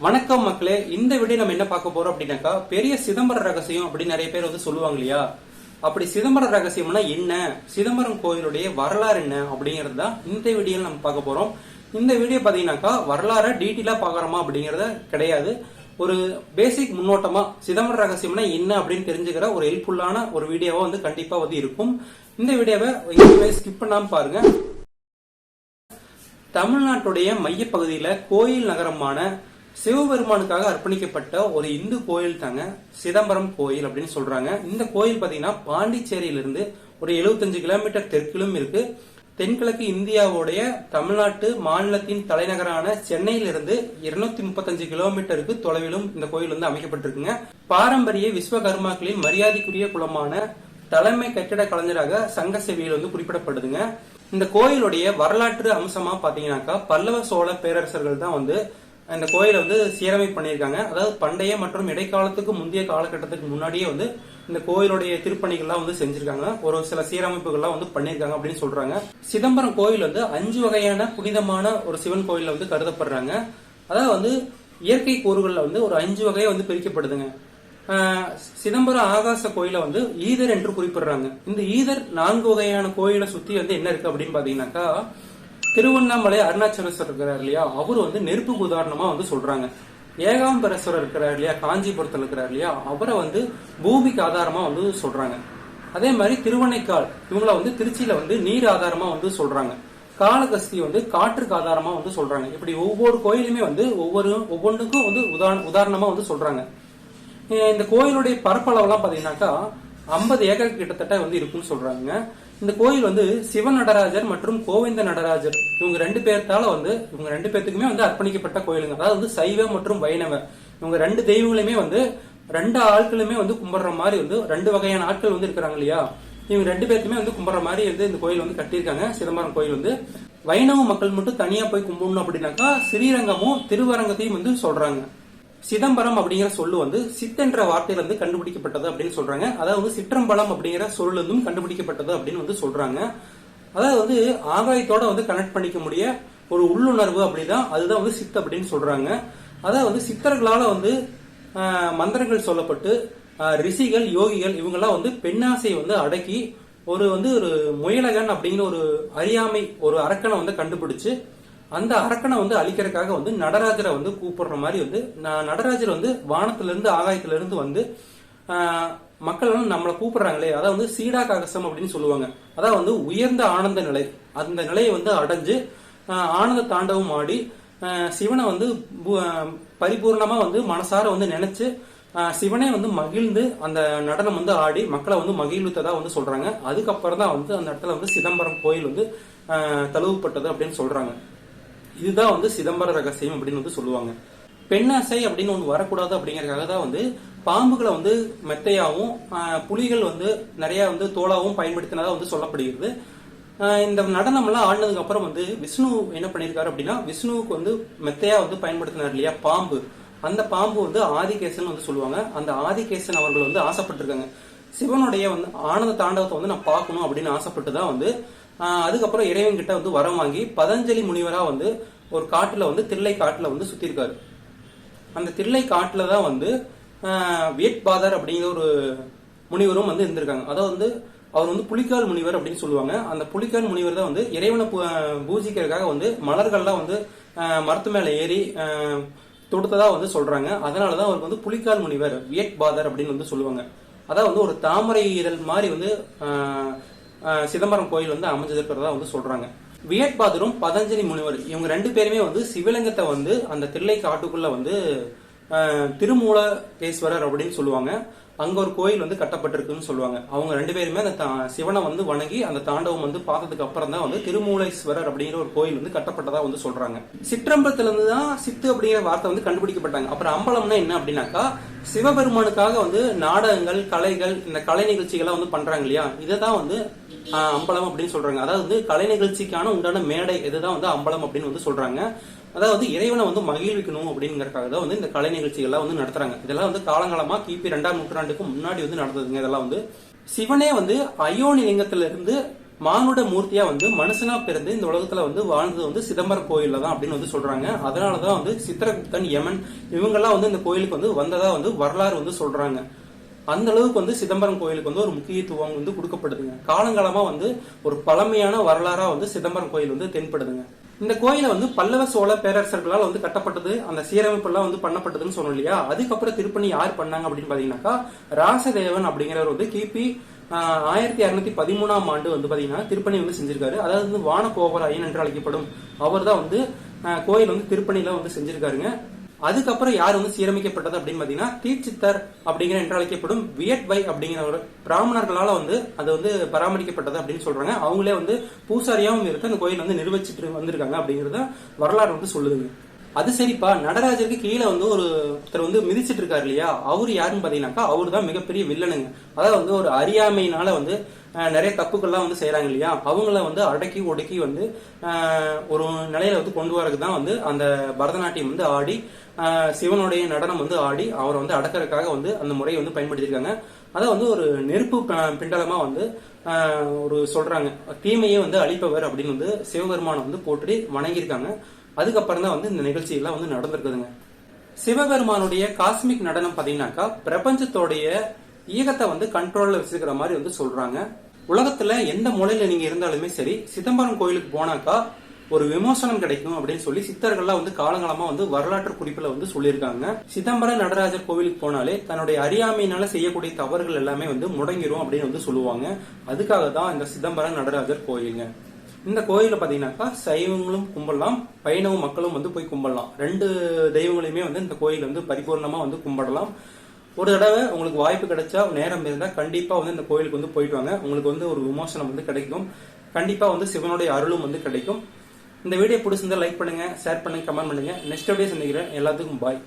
வணக்கம் மக்களே. இந்த வீடியோ நம்ம என்ன பார்க்க போறோம் அப்படின்னாக்கா, பெரிய சிதம்பர ரகசியம் அப்படின்னு நிறைய பேர் வந்து சொல்லுவாங்க இல்லையா? அப்படி சிதம்பர ரகசியம்னா என்ன, சிதம்பரம் கோயிலுடைய வரலாறு என்ன அப்படிங்கறது தான் இந்த வீடியோல நம்ம பார்க்க போறோம். இந்த வீடியோ பாத்தீங்கன்னாக்கா வரலாறு டீட்டெயிலா பாக்குறோமா அப்படிங்கறத கிடையாது. ஒரு பேசிக் முன்னோட்டமா சிதம்பர ரகசியம்னா என்ன அப்படின்னு தெரிஞ்சுக்கிற ஒரு ஹெல்ப்ஃபுல்லான ஒரு வீடியோவா வந்து கண்டிப்பா வந்து இருக்கும். இந்த வீடியோவை எங்கேயுமே ஸ்கிப் பண்ணாம பாருங்க. தமிழ்நாட்டுடைய மையப்பகுதியில கோயில் நகரமான சிவபெருமானுக்காக அர்ப்பணிக்கப்பட்ட ஒரு இந்து கோயில் தாங்க சிதம்பரம் கோயில் அப்படின்னு சொல்றாங்க. இந்த கோயில் பாத்தீங்கன்னா பாண்டிச்சேரியிலிருந்து ஒரு 75 கிலோமீட்டர் தெற்கிலும் இருக்கு. தென்கிழக்கு இந்தியாவுடைய தமிழ்நாட்டு மாநிலத்தின் தலைநகரான சென்னையிலிருந்து 235 கிலோமீட்டருக்கு தொலைவிலும் இந்த கோயில் வந்து அமைக்கப்பட்டிருக்குங்க. பாரம்பரிய விஸ்வகர்மாக்களின் மரியாதைக்குரிய குலமான தலைமை கட்டிட கலைஞராக சங்க சேவையில் வந்து குறிப்பிடப்படுதுங்க. இந்த கோயிலுடைய வரலாற்று அம்சமா பாத்தீங்கன்னாக்கா பல்லவ சோழ பேரரசர்கள் தான் வந்து இந்த கோயிலை வந்து சீரமைப்பு பண்ணியிருக்காங்க. அதாவது பண்டைய மற்றும் இடைக்காலத்துக்கு முந்தைய காலகட்டத்துக்கு முன்னாடியே வந்து இந்த கோயிலுடைய திருப்பணிகள்லாம் வந்து செஞ்சிருக்காங்க. ஒரு சில சீரமைப்புகள்லாம் வந்து பண்ணியிருக்காங்க அப்படின்னு சொல்றாங்க. சிதம்பரம் கோயில் வந்து 5 வகையான புனிதமான ஒரு சிவன் கோயில்ல வந்து கருதப்படுறாங்க. அதாவது வந்து இயற்கை கூறுகள்ல வந்து ஒரு 5 வகையா வந்து பிரிக்கப்படுதுங்க. சிதம்பரம் ஆகாச கோயில வந்து ஈதர் என்று குறிப்பிடுறாங்க. இந்த ஈதர் 4 வகையான கோயிலை சுத்தி வந்து என்ன இருக்கு அப்படின்னு பாத்தீங்கன்னாக்கா, திருவண்ணாமலை அருணாச்சலேஸ்வரர் இருக்கிறார் இல்லையா, அவரு வந்து நெருப்புக்கு உதாரணமா வந்து சொல்றாங்க. ஏகாம்பரேஸ்வரர் இருக்கிறார் இல்லையா, காஞ்சிபுரத்தில் இருக்கிறார் இல்லையா, அவரை வந்து பூமிக்கு ஆதாரமா வந்து சொல்றாங்க. அதே மாதிரி திருவண்ணைக்கால் இவங்கள வந்து திருச்சியில வந்து நீர் ஆதாரமா வந்து சொல்றாங்க. காளகஸ்தி வந்து காற்றுக்கு ஆதாரமா வந்து சொல்றாங்க. இப்படி ஒவ்வொரு கோயிலுமே வந்து ஒவ்வொன்றுக்கும் வந்து உதாரணமா வந்து சொல்றாங்க. இந்த கோயிலுடைய பரப்பளவுலாம் பாத்தீங்கன்னாக்கா 50 ஏக்கர் கிட்டத்தட்ட வந்து இருக்குன்னு சொல்றாங்க. இந்த கோயில் வந்து சிவ நடராஜர் மற்றும் கோவிந்த நடராஜர் இவங்க 2 பேர்த்தால வந்து இவங்க 2 பேர்த்துக்குமே வந்து அர்ப்பணிக்கப்பட்ட கோயிலுங்க. அதாவது வந்து சைவ மற்றும் வைணவ இவங்க 2 தெய்வங்களுமே வந்து 2 ஆட்களுமே வந்து கும்பிடுற மாதிரி வந்து 2 வகையான ஆட்கள் வந்து இருக்கிறாங்க இல்லையா, இவங்க 2 பேருக்குமே வந்து கும்பிடுற மாதிரி வந்து இந்த கோயில் வந்து கட்டியிருக்காங்க. சிதம்பரம் கோயில் வந்து வைணவ மக்கள் மட்டும் தனியா போய் கும்பிடணும் அப்படின்னாக்கா ஸ்ரீரங்கமும் திருவரங்கத்தையும் வந்து சொல்றாங்க. சிதம்பரம் அப்படிங்கிற சொல்லு வந்து சித் என்ற வார்த்தையில இருந்து கண்டுபிடிக்கப்பட்டது அப்படின்னு சொல்றாங்க. அதாவது சிற்றம்பலம் அப்படிங்கிற சொல்ல இருந்தும் கண்டுபிடிக்கப்பட்டது அப்படின்னு வந்து சொல்றாங்க. அதாவது வந்து ஆகாயத்தோட வந்து கனெக்ட் பண்ணிக்க முடிய ஒரு உள்ளுணர்வு அப்படிதான், அதுதான் வந்து சித் அப்படின்னு சொல்றாங்க. அதாவது வந்து சித்தர்களால வந்து மந்திரங்கள் சொல்லப்பட்டு ரிஷிகள் யோகிகள் இவங்கெல்லாம் வந்து பெண்ணாசை வந்து அடக்கி ஒரு முயலகன் அப்படிங்கிற ஒரு அறியாமை ஒரு அரக்கனை வந்து கண்டுபிடிச்சு அந்த அரக்கனை வந்து அழிக்கிறதுக்காக வந்து நடராஜரை வந்து கூப்பிடுற மாதிரி வந்து நடராஜர் வந்து வானத்துல இருந்து ஆகாயத்துல இருந்து வந்து மக்கள் வந்து நம்மளை கூப்பிடுறாங்களே, அதாவது வந்து சீடா காகசம் அப்படின்னு சொல்லுவாங்க. அதாவது வந்து உயர்ந்த ஆனந்த நிலை, அந்த நிலையை வந்து அடைஞ்சு ஆனந்த தாண்டவம் ஆடி சிவனை வந்து பரிபூர்ணமா வந்து மனசார வந்து நினைச்சு சிவனே வந்து மகிழ்ந்து அந்த நடனம் வந்து ஆடி மக்களை வந்து மகிழ்வித்ததா வந்து சொல்றாங்க. அதுக்கப்புறம் தான் வந்து அந்த இடத்துல வந்து சிதம்பரம் கோயில் வந்து தழுவப்பட்டது அப்படின்னு சொல்றாங்க. இதுதான் வந்து சிதம்பர ரகசியம் அப்படின்னு வந்து சொல்லுவாங்க. பெண்ணாசை அப்படின்னு ஒன்று வரக்கூடாது அப்படிங்கறதுக்காக தான் வந்து பாம்புகளை வந்து மெத்தையாவும் புலிகள் வந்து நிறைய வந்து தோலாவும் பயன்படுத்தினதா வந்து சொல்லப்படுகிறது. இந்த நடனம் எல்லாம் ஆடினதுக்கு அப்புறம் வந்து விஷ்ணு என்ன பண்ணிருக்காரு அப்படின்னா, விஷ்ணுவுக்கு வந்து மெத்தையா வந்து பயன்படுத்தினார் இல்லையா பாம்பு, அந்த பாம்பு வந்து ஆதிகேசன் வந்து சொல்லுவாங்க. அந்த ஆதிகேசன் அவர்கள் வந்து ஆசைப்பட்டிருக்காங்க, சிவனுடைய வந்து ஆனந்த தாண்டவத்தை வந்து நான் பார்க்கணும் அப்படின்னு ஆசைப்பட்டுதான் வந்து அதுக்கப்புறம் இறைவன் கிட்ட வந்து வரம் வாங்கி பதஞ்சலி முனிவரா வந்து ஒரு காட்டுல வந்து தில்லை காட்டுல வந்து சுத்தி இருக்காரு. அந்த தில்லை காட்டுல தான் வந்து வேட்பாதர் அப்படிங்கிற ஒரு முனிவரும் வந்து இருந்திருக்காங்க. அதாவது வந்து அவர் வந்து புலிக்கால் முனிவர் அப்படின்னு சொல்லுவாங்க. அந்த புலிக்கால் முனிவர் தான் வந்து இறைவனை பூஜிக்கிறதுக்காக வந்து மலர்கள்லாம் வந்து மரத்து மேல ஏறி தொடுத்ததா வந்து சொல்றாங்க. அதனாலதான் அவருக்கு வந்து புலிக்கால் முனிவர் வேட்பாதர் அப்படின்னு வந்து சொல்லுவாங்க. அதாவது வந்து ஒரு தாமரை இதழ் மாதிரி வந்து சிதம்பரம் கோயில் வந்து அமைஞ்சிருக்கிறதா வந்து சொல்றாங்க. வியட்பாதரும் பதஞ்சலி முனிவர் இவங்க 2 பேருமே வந்து சிவலிங்கத்தை வந்து அந்த தில்லை காட்டுக்குள்ள வந்து திருமூலகேஸ்வரர் அப்படின்னு சொல்லுவாங்க. அங்க ஒரு கோயில் வந்து கட்டப்பட்டிருக்குன்னு சொல்லுவாங்க. அவங்க 2 பேருமே அந்த சிவனை வந்து வணங்கி அந்த தாண்டவம் வந்து பார்த்ததுக்கு அப்புறம் தான் வந்து திருமூலேஸ்வரர் அப்படிங்கிற ஒரு கோயில் வந்து கட்டப்பட்டதா வந்து சொல்றாங்க. சிற்றம்பலத்துல இருந்து தான் சித்து அப்படிங்கிற வார்த்தை வந்து கண்டுபிடிக்கப்பட்டாங்க. அப்புறம் அம்பலம்னா என்ன அப்படின்னாக்கா, சிவபெருமானுக்காக வந்து நாடகங்கள் கலைகள் இந்த கலை நிகழ்ச்சிகள்லாம் வந்து பண்றாங்க இல்லையா, இதைதான் வந்து அம்பலம் அப்படின்னு சொல்றாங்க. அதாவது வந்து கலை நிகழ்ச்சிக்கான உண்டான மேடை இதுதான் வந்து அம்பலம் அப்படின்னு வந்து சொல்றாங்க. அதாவது இறைவனை வந்து மகிழ்விக்கணும் அப்படிங்கறதுக்காக தான் வந்து இந்த கலை நிகழ்ச்சிகள்லாம் வந்து நடத்துறாங்க. இதெல்லாம் வந்து காலங்காலமா கிபி 2ஆம் நூற்றாண்டுக்கு முன்னாடி வந்து நடந்ததுங்க. இதெல்லாம் வந்து சிவனே வந்து அயோனி லிங்கத்தில இருந்து மானுட மூர்த்தியா வந்து மனுஷனா பிறந்து இந்த உலகத்துல வந்து வாழ்ந்தது வந்து சிதம்பரம் கோயில்ல தான் அப்படின்னு வந்து சொல்றாங்க. அதனாலதான் வந்து சித்திரகுப்தன், யமன் இவங்கெல்லாம் வந்து இந்த கோயிலுக்கு வந்து வந்ததா வந்து வரலாறு வந்து சொல்றாங்க. அந்த அளவுக்கு வந்து சிதம்பரம் கோயிலுக்கு வந்து ஒரு முக்கியத்துவம் வந்து கொடுக்கப்படுதுங்க. காலங்காலமா வந்து ஒரு பழமையான வரலாறா வந்து சிதம்பரம் கோயில் வந்து தென்படுதுங்க. இந்த கோயிலை வந்து பல்லவ சோழ பேரரசர்களால் வந்து கட்டப்பட்டது, அந்த சீரமைப்பு எல்லாம் வந்து பண்ணப்பட்டதுன்னு சொன்னோம் இல்லையா. அதுக்கப்புறம் திருப்பணி யார் பண்ணாங்க அப்படின்னு பாத்தீங்கன்னாக்கா ராசதேவன் அப்படிங்கிறவர் வந்து கிபி 1613 ஆண்டு வந்து பாத்தீங்கன்னா திருப்பணி வந்து செஞ்சிருக்காரு. அதாவது வந்து வானகோபராயன் என்று அழைக்கப்படும் அவர் தான் வந்து கோயில் வந்து திருப்பணியில வந்து செஞ்சிருக்காருங்க. அதுக்கப்புறம் யார் வந்து சீரமைக்கப்பட்டது அப்படின்னு பாத்தீங்கன்னா தீட்சித்தர் அப்படிங்கிற என்று அழைக்கப்படும் வியட்வை அப்படிங்கிற ஒரு பிராமணர்களால வந்து அது வந்து பராமரிக்கப்பட்டது அப்படின்னு சொல்றாங்க. அவங்களே வந்து பூசாரியாவும் இருந்து அந்த கோயில் வந்து நிர்வகிச்சுட்டு வந்திருக்காங்க அப்படிங்கறத வரலாறு வந்து சொல்லுதுங்க. அது சரிப்பா, நடராஜருக்கு கீழே வந்து ஒருத்தர் வந்து மிதிச்சிட்டு இருக்காரு இல்லையா, அவரு யாருன்னு பாத்தீங்கன்னாக்கா அவரு தான் மிகப்பெரிய வில்லனுங்க. அதாவது வந்து ஒரு அறியாமையினால வந்து நிறைய தப்புக்கள்லாம் வந்து செய்யறாங்க இல்லையா, அவங்கள வந்து அடக்கி ஒடுக்கி வந்து ஒரு நிலையில வந்து கொண்டு வரதுக்கு தான் வந்து அந்த பரதநாட்டியம் வந்து ஆடி சிவனுடைய நடனம் வந்து ஆடி அவரை வந்து அடக்கிறதுக்காக வந்து அந்த முறையை வந்து பயன்படுத்தியிருக்காங்க. அதை வந்து ஒரு நெருப்பு பிண்டலமா வந்து ஒரு சொல்றாங்க, தீமையை வந்து அழிப்பவர் அப்படின்னு வந்து சிவபெருமானை வந்து போற்றி வணங்கியிருக்காங்க. அதுக்கப்புறம் தான் வந்து இந்த நிகழ்ச்சி எல்லாம் வந்து நடந்திருக்குதுங்க. சிவபெருமானுடைய காஸ்மிக் நடனம் பாத்தீங்கன்னாக்கா பிரபஞ்சத்தோடைய இயக்கத்தை வந்து கண்ட்ரோல்ல வச்சிருக்கிற மாதிரி வந்து சொல்றாங்க. உலகத்துல எந்த மூலையில நீங்க இருந்தாலுமே சரி, சிதம்பரம் கோயிலுக்கு போனாக்கா ஒரு விமோசனம் கிடைக்கும் அப்படின்னு சொல்லி சித்தர்கள்லாம் வந்து காலங்காலமா வந்து வரலாற்று குறிப்புல வந்து சொல்லியிருக்காங்க. சிதம்பரம் நடராஜர் கோவிலுக்கு போனாலே தன்னுடைய அறியாமையினால செய்யக்கூடிய தவறுகள் எல்லாமே வந்து முடங்கிரும் அப்படின்னு வந்து சொல்லுவாங்க. அதுக்காக தான் இந்த சிதம்பரம் நடராஜர் கோயிலுங்க. இந்த கோயில பாத்தீங்கன்னாக்கா சைவங்களும் கும்பிடலாம், வைணவ மக்களும் வந்து போய் கும்பிடலாம். 2 தெய்வங்களையுமே வந்து இந்த கோயில் வந்து பரிபூர்ணமா வந்து கும்பிடலாம். ஒரு தடவை உங்களுக்கு வாய்ப்பு கிடைச்சா, நேரம் இருந்தா கண்டிப்பா வந்து இந்த கோயிலுக்கு வந்து போயிட்டு வாங்க. உங்களுக்கு வந்து ஒரு விமோசனம் வந்து கிடைக்கும். கண்டிப்பா வந்து சிவனுடைய அருளும் வந்து கிடைக்கும். இந்த வீடியோ பிடிச்சிருந்தா லைக் பண்ணுங்க, ஷேர் பண்ணுங்க, கமெண்ட் பண்ணுங்க. நெக்ஸ்ட் வீடியோ சந்திக்கிறேன். எல்லாத்துக்கும் பாய்.